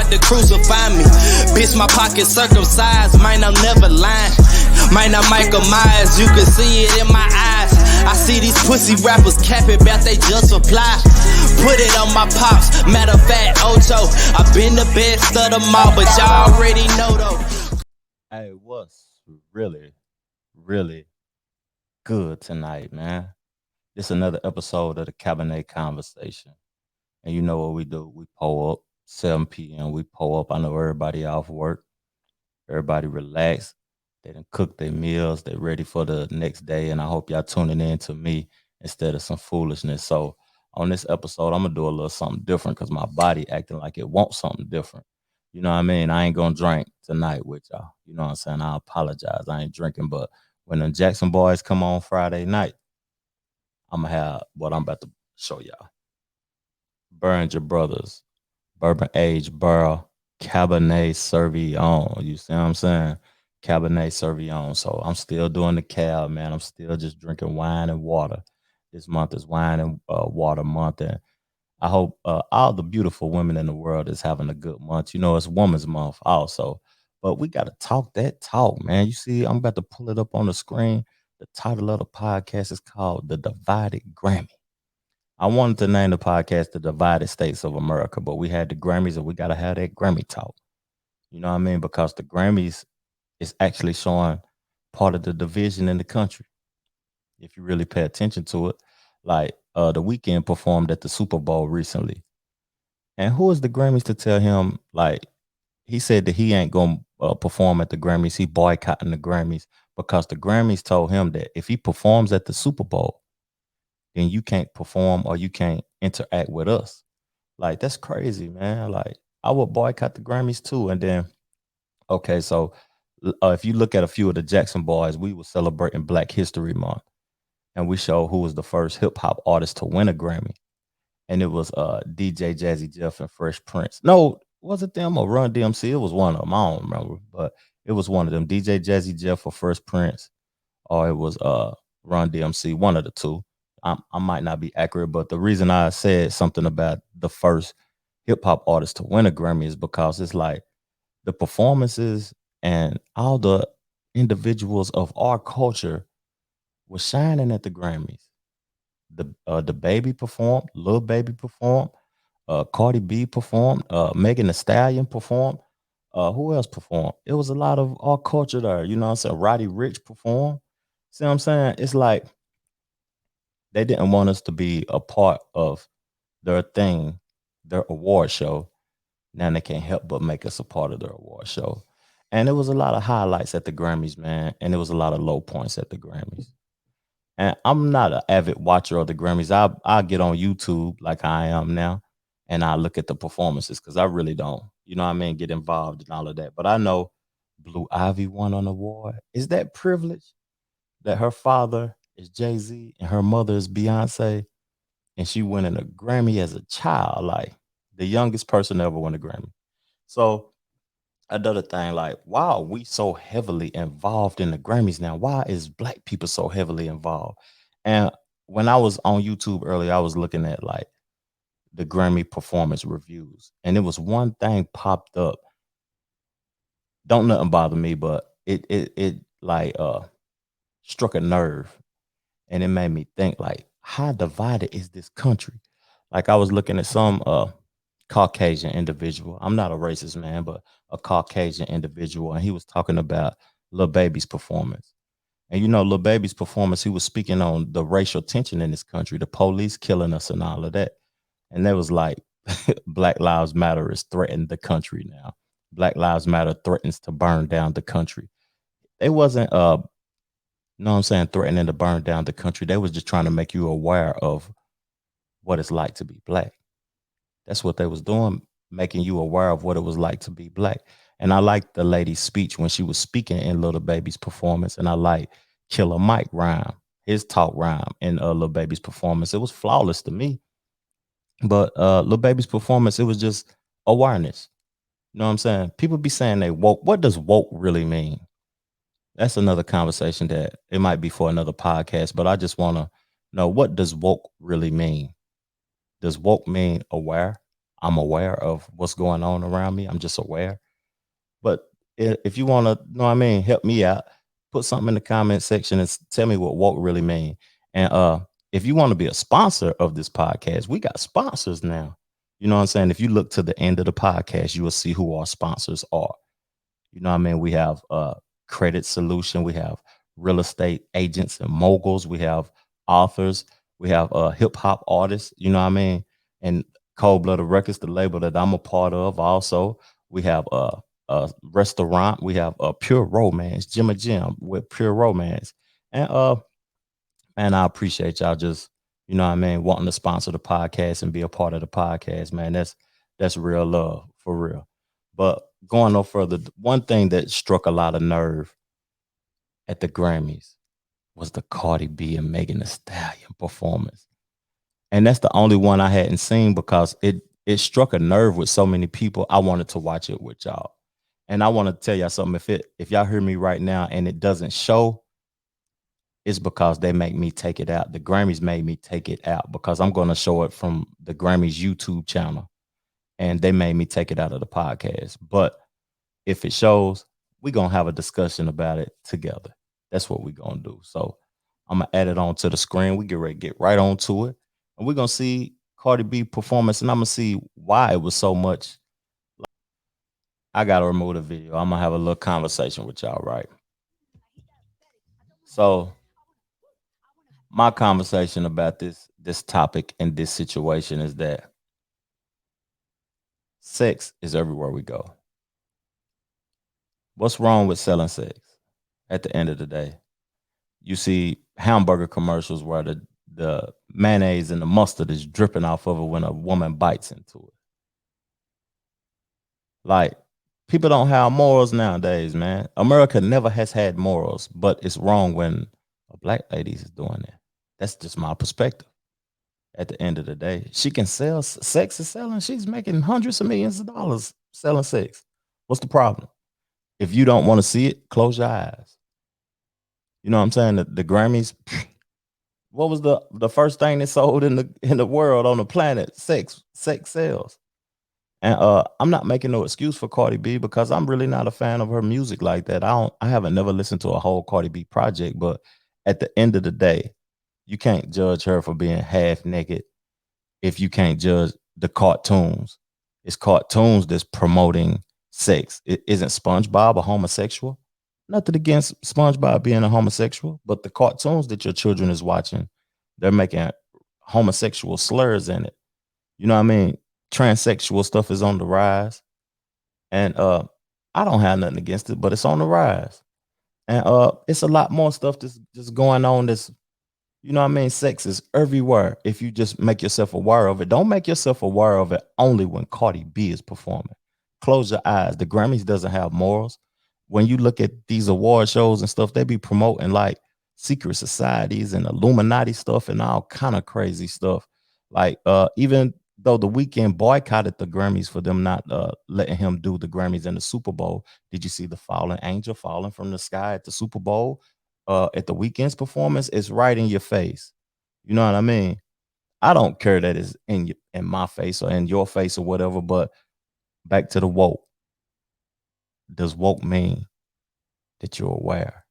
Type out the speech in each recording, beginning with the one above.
about to crucify me. Bitch, my pocket circumcised, mine I'm never lying. Mine I'm Michael Myers, you can see it in my eyes. I see these pussy rappers capping about they just apply. Put it on my pops, matter of fact, Ocho. I've been the best of them all, but y'all already know though. Hey, what's really, really good tonight, man? This another episode of the Cabernet Conversation. And you know what we do? We pull up 7 p.m. We pull up. I know everybody off work. Everybody relax. They done cook their meals. They ready for the next day. And I hope y'all tuning in to me instead of some foolishness. So on this episode, I'm gonna do a little something different because my body acting like it wants something different. You know what I mean? I ain't gonna drink tonight with y'all. You know what I'm saying? I apologize. I ain't drinking, but when the Jackson boys come on Friday night, I'm gonna have what I'm about to show y'all. Burn your brothers, bourbon aged barrel, Cabernet Sauvignon. You see what I'm saying? Cabernet Sauvignon. So I'm still doing the cab, man. I'm still just drinking wine and water. This month is wine and water month, and I hope all the beautiful women in the world is having a good month. You know, it's Women's Month also, but we got to talk that talk, man. You see, I'm about to pull it up on the screen. The title of the podcast is called The Divided Grammy. I wanted to name the podcast The Divided States of America, but we had the Grammys and we got to have that Grammy talk. You know what I mean? Because the Grammys is actually showing part of the division in the country. If you really pay attention to it, like the Weeknd performed at the Super Bowl recently. And who is the Grammys to tell him, like, he said that he ain't going to perform at the Grammys. He boycotting the Grammys because the Grammys told him that if he performs at the Super Bowl, then you can't perform or you can't interact with us. Like, that's crazy, man. Like, I would boycott the Grammys too. And then, okay, so if you look at a few of the Jackson boys, we were celebrating Black History Month. And we showed who was the first hip hop artist to win a Grammy. And it was DJ Jazzy Jeff and Fresh Prince. No, was it them or Run DMC? It was one of them. I don't remember, but it was one of them. DJ Jazzy Jeff or Fresh Prince, or it was Run DMC, one of the two. I might not be accurate, but the reason I said something about the first hip hop artist to win a Grammy is because it's like the performances and all the individuals of our culture was shining at the Grammys. The Baby performed, Lil Baby performed, Cardi B performed, Megan Thee Stallion performed. Who else performed? It was a lot of our culture there. You know what I'm saying? Roddy Ricch performed. See what I'm saying? It's like they didn't want us to be a part of their thing, their award show. Now they can't help but make us a part of their award show. And it was a lot of highlights at the Grammys, man. And it was a lot of low points at the Grammys. And I'm not an avid watcher of the Grammys. I get on YouTube like I am now, and I look at the performances because I really don't, you know what I mean, get involved in all of that. But I know Blue Ivy won an award. Is that privilege that her father is Jay-Z and her mother is Beyonce, and she winning a Grammy as a child, like the youngest person to ever win a Grammy. So another thing, like, why are we so heavily involved in the Grammys now? Why is Black people so heavily involved? And when I was on YouTube earlier, I was looking at like the Grammy performance reviews, and it was one thing popped up. Don't nothing bother me, but it like struck a nerve, and it made me think like, how divided is this country? Like, I was looking at some Caucasian individual. I'm not a racist man, but a Caucasian individual, and he was talking about Lil Baby's performance. And you know, Lil Baby's performance, he was speaking on the racial tension in this country, the police killing us and all of that. And there was like, Black Lives Matter is threatening the country now. Black Lives Matter threatens to burn down the country. They wasn't you know what I'm saying, threatening to burn down the country. They was just trying to make you aware of what it's like to be Black. That's what they was doing, making you aware of what it was like to be Black. And I liked the lady's speech when she was speaking in Lil Baby's performance. And I like Killer Mike rhyme, his talk rhyme in Lil Baby's performance. It was flawless to me. But Lil Baby's performance, it was just awareness. You know what I'm saying? People be saying they woke. What does woke really mean? That's another conversation that it might be for another podcast. But I just want to know, what does woke really mean? Does woke mean aware? I'm aware of what's going on around me. I'm just aware. But if you want to, know what I mean, help me out, put something in the comment section and tell me what woke really mean. And if you want to be a sponsor of this podcast, we got sponsors now. You know what I'm saying? If you look to the end of the podcast, you will see who our sponsors are. You know what I mean? We have credit solution, we have real estate agents and moguls, we have authors, we have hip hop artists, you know what I mean? And Cold Blooded Records, the label that I'm a part of. Also, we have a restaurant, we have Pure Romance, Jim and Jim with Pure Romance. And man, I appreciate y'all just, you know what I mean, wanting to sponsor the podcast and be a part of the podcast, man. That's real love for real. But going no further, one thing that struck a lot of nerve at the Grammys was the Cardi B and Megan Thee Stallion performance. And that's the only one I hadn't seen because it struck a nerve with so many people. I wanted to watch it with y'all. And I want to tell y'all something. If y'all hear me right now and it doesn't show, it's because they make me take it out. The Grammys made me take it out because I'm going to show it from the Grammys YouTube channel. And they made me take it out of the podcast. But if it shows, we're going to have a discussion about it together. That's what we're going to do. So I'm going to add it on to the screen. We get ready to get right on to it. And we're going to see Cardi B performance. And I'm going to see why it was so much. I got to remove the video. I'm going to have a little conversation with y'all, right? So my conversation about this topic and this situation is that sex is everywhere we go. What's wrong with selling sex? At the end of the day, you see hamburger commercials where the mayonnaise and the mustard is dripping off of it when a woman bites into it. Like, people don't have morals nowadays, man. America never has had morals, but it's wrong when a black lady is doing it. That's just my perspective. At the end of the day, she can sell sex is selling. She's making hundreds of millions of dollars selling sex. What's the problem? If you don't want to see it, close your eyes. You know what I'm saying? The Grammys. What was the first thing that sold in the world on the planet? Sex sells. And I'm not making no excuse for Cardi B because I'm really not a fan of her music like that. I haven't never listened to a whole Cardi B project, but at the end of the day, you can't judge her for being half naked if you can't judge the cartoons. It's cartoons that's promoting sex. It isn't SpongeBob a homosexual? Nothing against SpongeBob being a homosexual, but the cartoons that your children is watching, they're making homosexual slurs in it. You know what I mean? Transsexual stuff is on the rise. And I don't have nothing against it, but it's on the rise. And it's a lot more stuff that's just going on that's, you know what I mean? Sex is everywhere if you just make yourself aware of it. Don't make yourself aware of it only when Cardi B is performing. Close your eyes. The Grammys doesn't have morals. When you look at these award shows and stuff, they be promoting like secret societies and Illuminati stuff and all kind of crazy stuff. Like even though the Weeknd boycotted the Grammys for them not letting him do the Grammys in the Super Bowl, did you see the fallen angel falling from the sky at the Super Bowl? At the Weeknd's performance, it's right in your face. You know what I mean? I don't care that it's in my face or in your face or whatever, but back to the woke. Does woke mean that you're aware?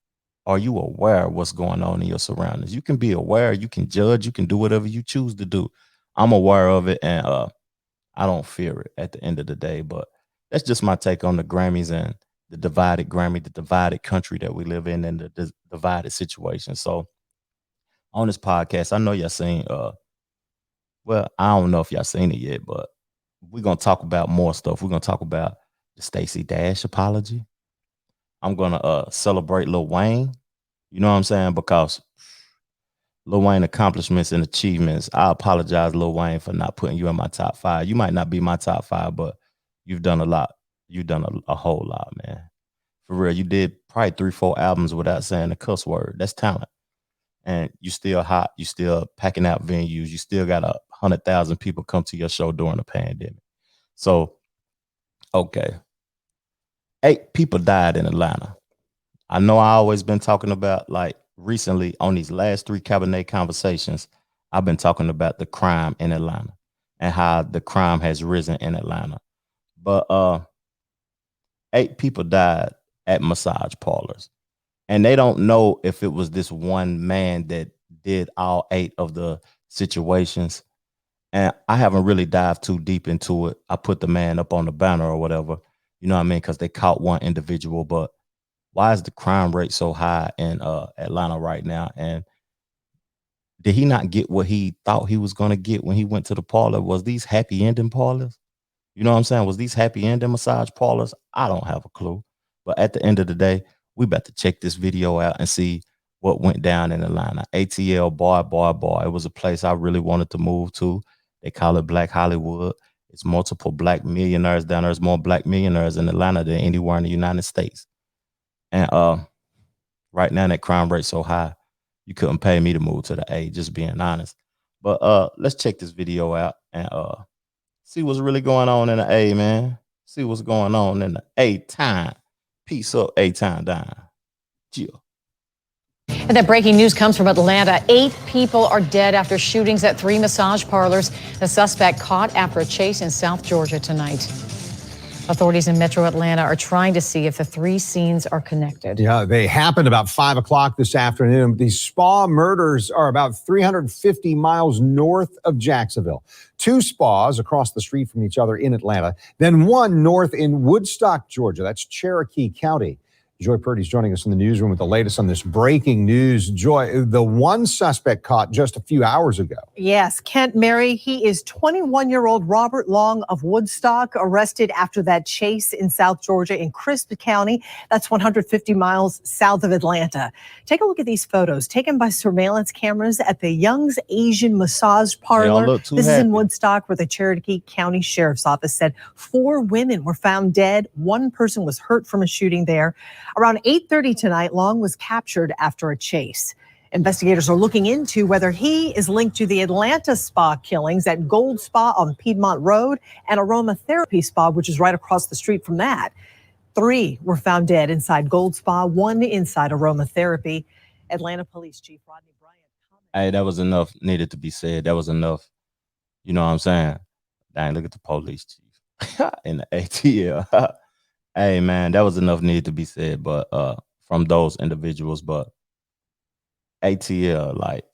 Are you aware of what's going on in your surroundings? You can be aware, you can judge, you can do whatever you choose to do. I'm aware of it and I don't fear it at the end of the day. But that's just my take on the Grammys and the divided Grammy, the divided country that we live in and the divided situation. So on this podcast, I know y'all seen well, I don't know if y'all seen it yet, but we're gonna talk about more stuff. We're gonna talk about the Stacey Dash apology. I'm gonna celebrate Lil Wayne. You know what I'm saying? Because Lil Wayne accomplishments and achievements. I apologize, Lil Wayne, for not putting you in my top 5. You might not be my top 5, but you've done a lot. You've done a whole lot, man. For real, you did probably 3, 4 albums without saying a cuss word. That's talent. And you still hot. You still packing out venues. You still got 100,000 people come to your show during the pandemic. So, okay. 8 people died in Atlanta. I know I always been talking about, like, recently on these last 3 Cabernet conversations, I've been talking about the crime in Atlanta. and how the crime has risen in Atlanta. But 8 people died at massage parlors. And they don't know if it was this one man that did all 8 of the situations. And I haven't really dived too deep into it. I put the man up on the banner or whatever, you know what I mean? Because they caught one individual. But why is the crime rate so high in Atlanta right now? And did he not get what he thought he was going to get when he went to the parlor? Was these happy ending parlors? You know what I'm saying? Was these happy ending massage parlors? I don't have a clue. But at the end of the day, we about to check this video out and see what went down in Atlanta. ATL, boy. It was a place I really wanted to move to. They call it Black Hollywood. It's multiple black millionaires down there. There's more black millionaires in Atlanta than anywhere in the United States. And right now that crime rate so high, you couldn't pay me to move to the A, just being honest. But let's check this video out and see what's really going on in the A, man. See what's going on in the A time. Peace up, A time down. Yeah. And that breaking news comes from Atlanta. 8 people are dead after shootings at 3 massage parlors. The suspect caught after a chase in South Georgia tonight. Authorities in Metro Atlanta are trying to see if the 3 scenes are connected. Yeah, they happened about 5 o'clock this afternoon. These spa murders are about 350 miles north of Jacksonville. 2 spas across the street from each other in Atlanta, then 1 north in Woodstock, Georgia. That's Cherokee County. Joy Purdy's joining us in the newsroom with the latest on this breaking news. Joy, the one suspect caught just a few hours ago. Yes, Kent Mary. He is 21-year-old Robert Long of Woodstock, arrested after that chase in South Georgia in Crisp County. That's 150 miles south of Atlanta. Take a look at these photos taken by surveillance cameras at the Young's Asian Massage Parlor. This is in Woodstock, where the Cherokee County Sheriff's Office said 4 women were found dead. 1 person was hurt from a shooting there. Around 8:30 tonight, Long was captured after a chase. Investigators are looking into whether he is linked to the Atlanta spa killings at Gold Spa on Piedmont Road and Aromatherapy Spa, which is right across the street from that. 3 were found dead inside Gold Spa, 1 inside Aromatherapy. Atlanta Police Chief Rodney Bryant. Hey, that was enough needed to be said. That was enough. You know what I'm saying? Dang, look at the police chief in the ATL. Hey, man, that was enough need to be said, but from those individuals. But ATL, like,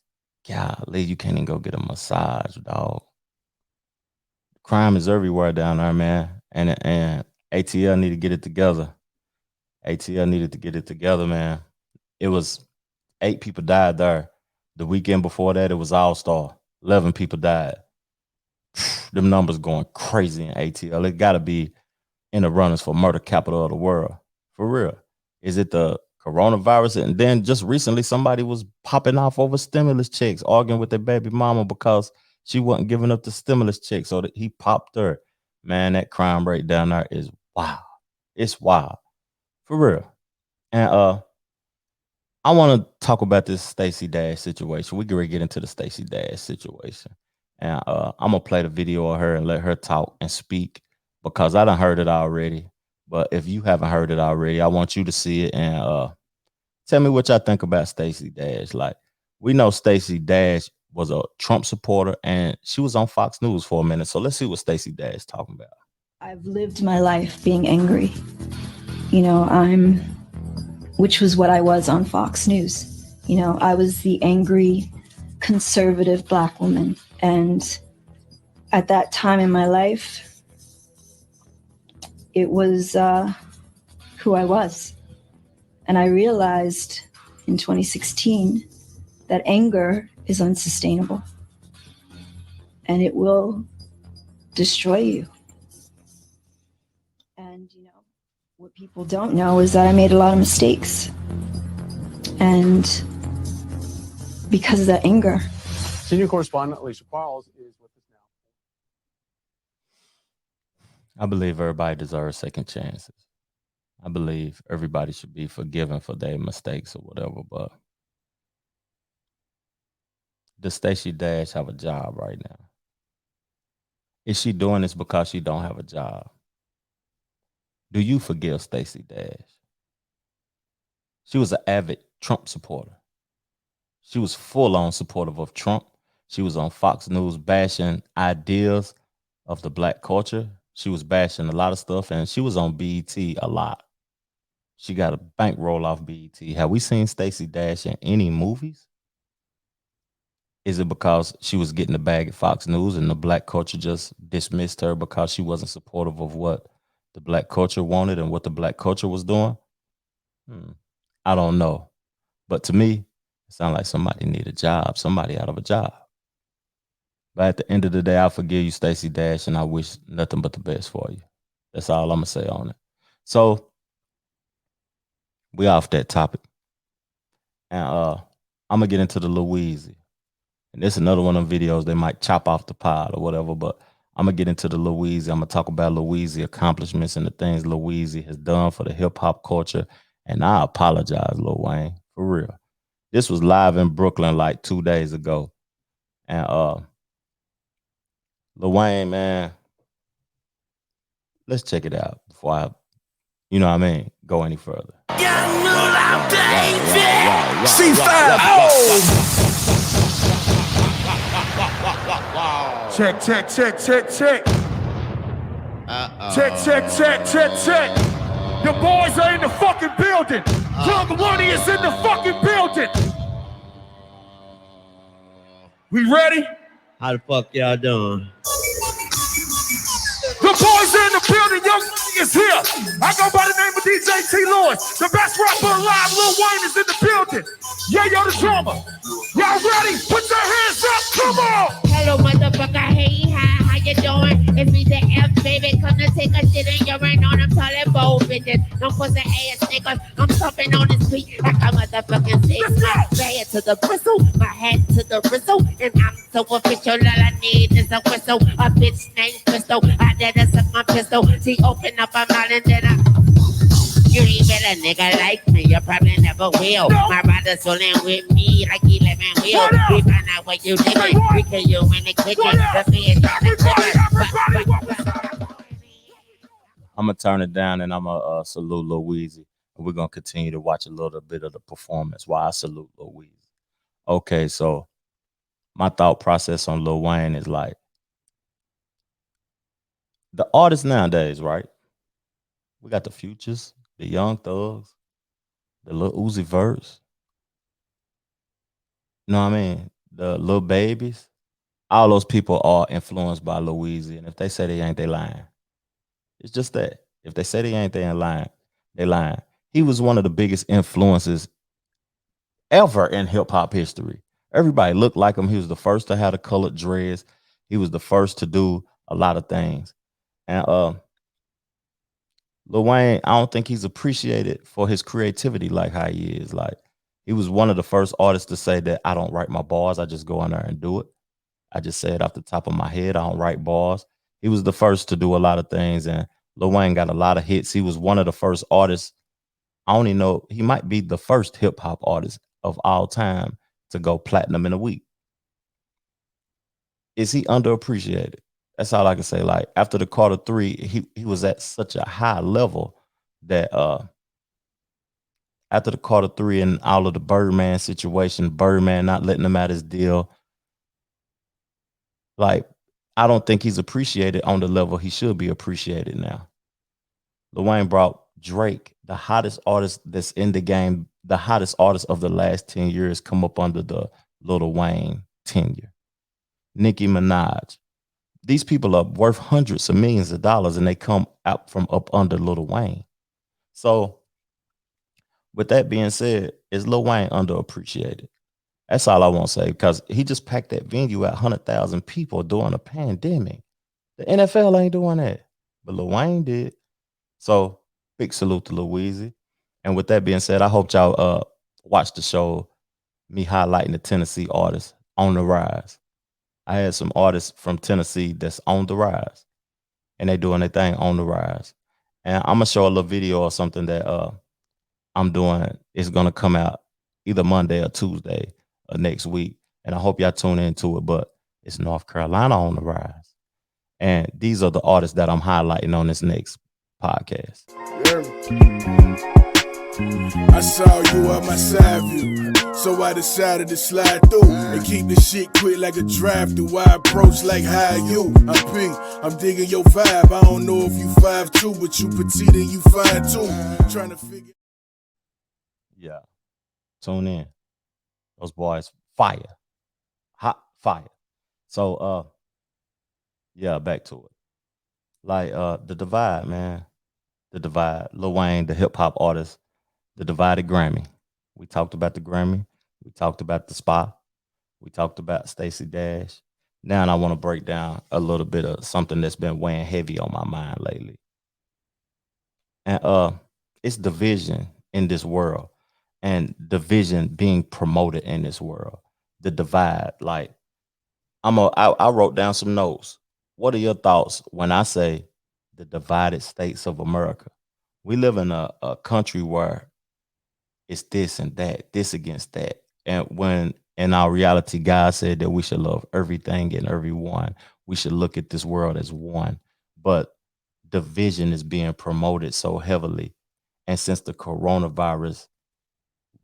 golly, you can't even go get a massage, dog. Crime is everywhere down there, man. And ATL need to get it together. ATL needed to get it together, man. It was 8 people died there. The weekend before that, it was All-Star. 11 people died. Them numbers going crazy in ATL. It got to be in the runners for murder capital of the world. For real. Is it the coronavirus? And then just recently, somebody was popping off over stimulus checks, arguing with their baby mama because she wasn't giving up the stimulus check. So that he popped her. Man, that crime rate down there is wild. It's wild. For real. And I want to talk about this Stacey Dash situation. We can get into the Stacey Dash situation. And I'm going to play the video of her and let her talk and speak, because I done heard it already. But if you haven't heard it already, I want you to see it and tell me what y'all think about Stacey Dash. Like, we know Stacey Dash was a Trump supporter and she was on Fox News for a minute. So let's see what Stacey Dash is talking about. I've lived my life being angry. You know, which was what I was on Fox News. You know, I was the angry, conservative Black woman. And at that time in my life, it was who I was. And I realized in 2016 that anger is unsustainable and it will destroy you. And, you know, what people don't know is that I made a lot of mistakes. And because of that anger. Senior correspondent Alicia Quarles is with us now. I believe everybody deserves second chances. I believe everybody should be forgiven for their mistakes or whatever, but does Stacey Dash have a job right now? Is she doing this because she don't have a job? Do you forgive Stacey Dash? She was an avid Trump supporter. She was full-on supportive of Trump. She was on Fox News bashing ideas of the black culture. She was bashing a lot of stuff, and she was on BET a lot. She got a bankroll off BET. Have we seen Stacey Dash in any movies? Is it because she was getting the bag at Fox News and the black culture just dismissed her because she wasn't supportive of what the black culture wanted and what the black culture was doing? I don't know. But to me, it sounds like somebody need a job, somebody out of a job. But at the end of the day, I forgive you, Stacey Dash, and I wish nothing but the best for you. That's all I'm going to say on it. So, we off that topic. And I'm going to get into the Louisiana. And this is another one of them videos they might chop off the pod or whatever, but I'm going to get into the Louisiana. I'm going to talk about Louisiana accomplishments and the things Louisiana has done for the hip-hop culture. And I apologize, Lil Wayne, for real. This was live in Brooklyn like 2 days ago. And Lil Wayne, man, let's check it out before I, go any further. C5. Check. Check. The boys are in the fucking building. Plug Money is in the fucking building. We ready? How the fuck y'all doing? The boys are in the building. Young is here. I go by the name of DJ T. Lewis. The best rapper alive, Lil Wayne, is in the building. Yeah, yo, the drummer. Y'all ready? Put your hands up. Come on. Hello, motherfucker. Hey, hi, how you doing? It's me, the F, baby. Come to take a shit and you're right on them toilet bowl bitches. No pussy ass niggas. I'm stomping on this beat like a motherfucking six. Bad to the bristle, my hat to the bristle. And I'm so official, all I need is a whistle. A bitch named Crystal. I did to suck my pistol. She opened up her mouth and then you ain't been a nigga like me, you probably never will. No. My brother's fooling with me like 11 wheel. We find out what you did, we kill you in the kitchen. I'm going to turn it down and I'm going to salute Louisiana. And we're going to continue to watch a little bit of the performance while I salute Louisiana. Okay, so my thought process on Lil Wayne is like, the artists nowadays, right? We got the Futures, the Young Thugs, the Lil Uzi Verts. You know what I mean? The Lil Babies. All those people are influenced by Louisiana. And if they say they ain't, they lying. It's just that. If they say they ain't, they ain't lying. They lying. He was one of the biggest influences ever in hip-hop history. Everybody looked like him. He was the first to have the colored dreads. He was the first to do a lot of things. And Lil Wayne, I don't think he's appreciated for his creativity like how he is. Like, he was one of the first artists to say that I don't write my bars. I just go in there and do it. I just say it off the top of my head. I don't write bars. He was the first to do a lot of things. And Lil Wayne got a lot of hits. He was one of the first artists. I only know he might be the first hip hop artist of all time to go platinum in a week. Is he underappreciated? That's all I can say. Like, after the Carter 3, he was at such a high level that after the Carter 3 and all of the Birdman situation, Birdman not letting him out his deal, like, I don't think he's appreciated on the level he should be appreciated now. Lil Wayne brought Drake, the hottest artist that's in the game, the hottest artist of the last 10 years, come up under the Lil Wayne tenure. Nicki Minaj. These people are worth hundreds of millions of dollars and they come out from up under Lil Wayne. So with that being said, is Lil Wayne underappreciated? That's all I want to say, because he just packed that venue at 100,000 people during a pandemic. The NFL ain't doing that, but Lil Wayne did. So big salute to Louisiana. And with that being said, I hope y'all watch the show, me highlighting the Tennessee artists on the rise. I had some artists from Tennessee that's on the rise, and they doing their thing on the rise. And I'm gonna show a little video or something that I'm doing. It's gonna come out either Monday or Tuesday of next week, and I hope y'all tune into it. But it's North Carolina on the rise, and these are the artists that I'm highlighting on this next podcast. Yeah. I saw you on my side view, so I decided to slide through and keep the shit quick like a drive-through. I approach like how you, I'm digging your vibe. I don't know if you 5'2", but you petite and you fine too. Trying to figure. Yeah, tune in. Those boys, fire, hot fire. So, yeah, back to it. Like the divide, man. The divide. Lil Wayne, the hip hop artist. The divided Grammy. We talked about the Grammy. We talked about the Spa. We talked about Stacey Dash. Now I want to break down a little bit of something that's been weighing heavy on my mind lately. And it's division in this world and division being promoted in this world. The divide. Like I wrote down some notes. What are your thoughts when I say the divided states of America? We live in a country where it's this and that, this against that. And when in our reality, God said that we should love everything and everyone. We should look at this world as one. But division is being promoted so heavily. And since the coronavirus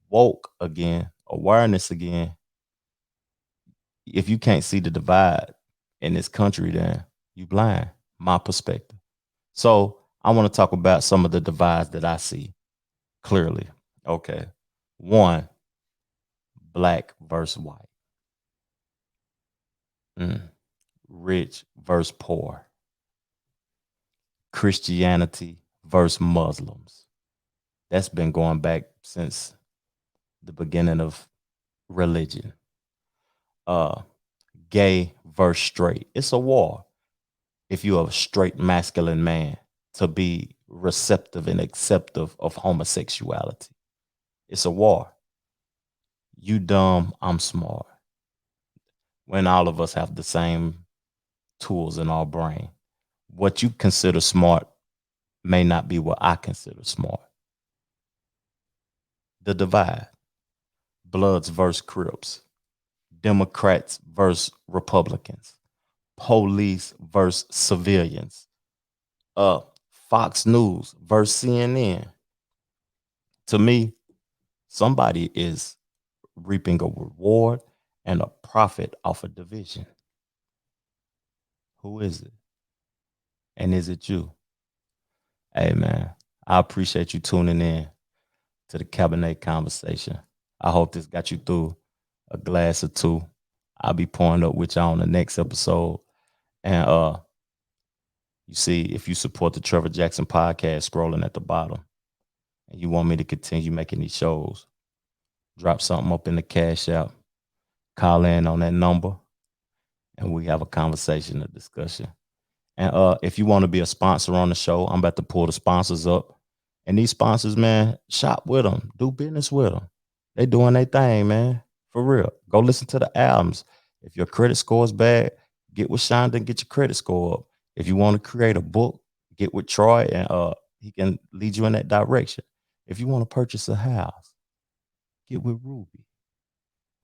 woke again, awareness again, if you can't see the divide in this country, then you blind, my perspective. So I want to talk about some of the divides that I see clearly. Okay. One, black versus white. Rich versus poor. Christianity versus Muslims. That's been going back since the beginning of religion. Gay versus straight. It's a war. If you're a straight masculine man, to be receptive and acceptive of homosexuality. It's a war. You dumb, I'm smart. When all of us have the same tools in our brain. What you consider smart may not be what I consider smart. The divide. Bloods versus Crips. Democrats versus Republicans. Police versus civilians. Fox News versus CNN. To me, somebody is reaping a reward and a profit off a division. Who is it? And is it you? Hey, man, I appreciate you tuning in to the Cabernet Conversation. I hope this got you through a glass or two. I'll be pouring up with y'all on the next episode. And you see, if you support the Trevor Jackson Podcast, scrolling at the bottom, and you want me to continue making these shows, drop something up in the Cash App, call in on that number, and we have a conversation, a discussion. And if you want to be a sponsor on the show, I'm about to pull the sponsors up. And these sponsors, man, shop with them, do business with them. They doing their thing, man, for real. Go listen to the albums. If your credit score is bad, get with Shonda and get your credit score up. If you want to create a book, get with Troy and he can lead you in that direction. If you want to purchase a house, get with Ruby.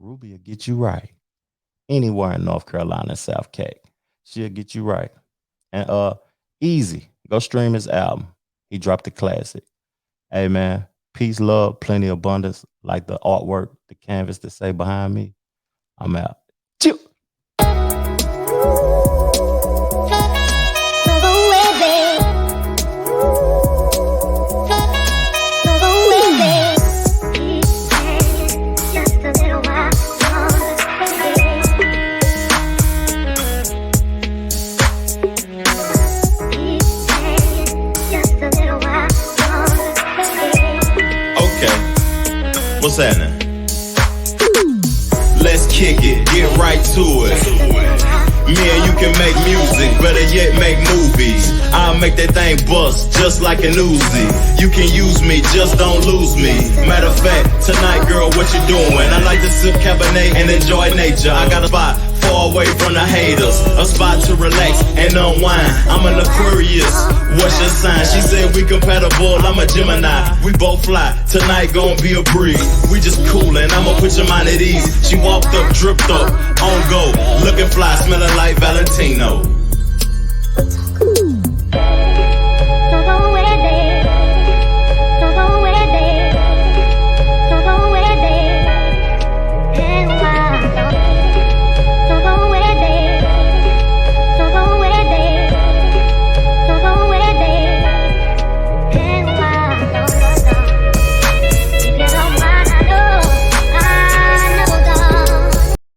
Ruby will get you right. Anywhere in North Carolina and South Cape, she'll get you right. And Easy, go stream his album. He dropped a classic. Hey, man, peace, love, plenty of abundance, like the artwork, the canvas that say behind me. I'm out. Chill. What's happening? Let's kick it, get right to it. Me and you can make music, better yet make movies. I'll make that thing bust just like an Uzi. You can use me, just don't lose me. Matter of fact, tonight, girl, what you doing? I like to sip Cabernet and enjoy nature. I got a spot far away from the haters, a spot to relax and unwind. I'm an Aquarius, what's your sign? She said we compatible, I'm a Gemini. We both fly, tonight gon' be a breeze. We just coolin', I'ma put your mind at ease. She walked up, dripped up, on go, looking fly, smelling like Valentino.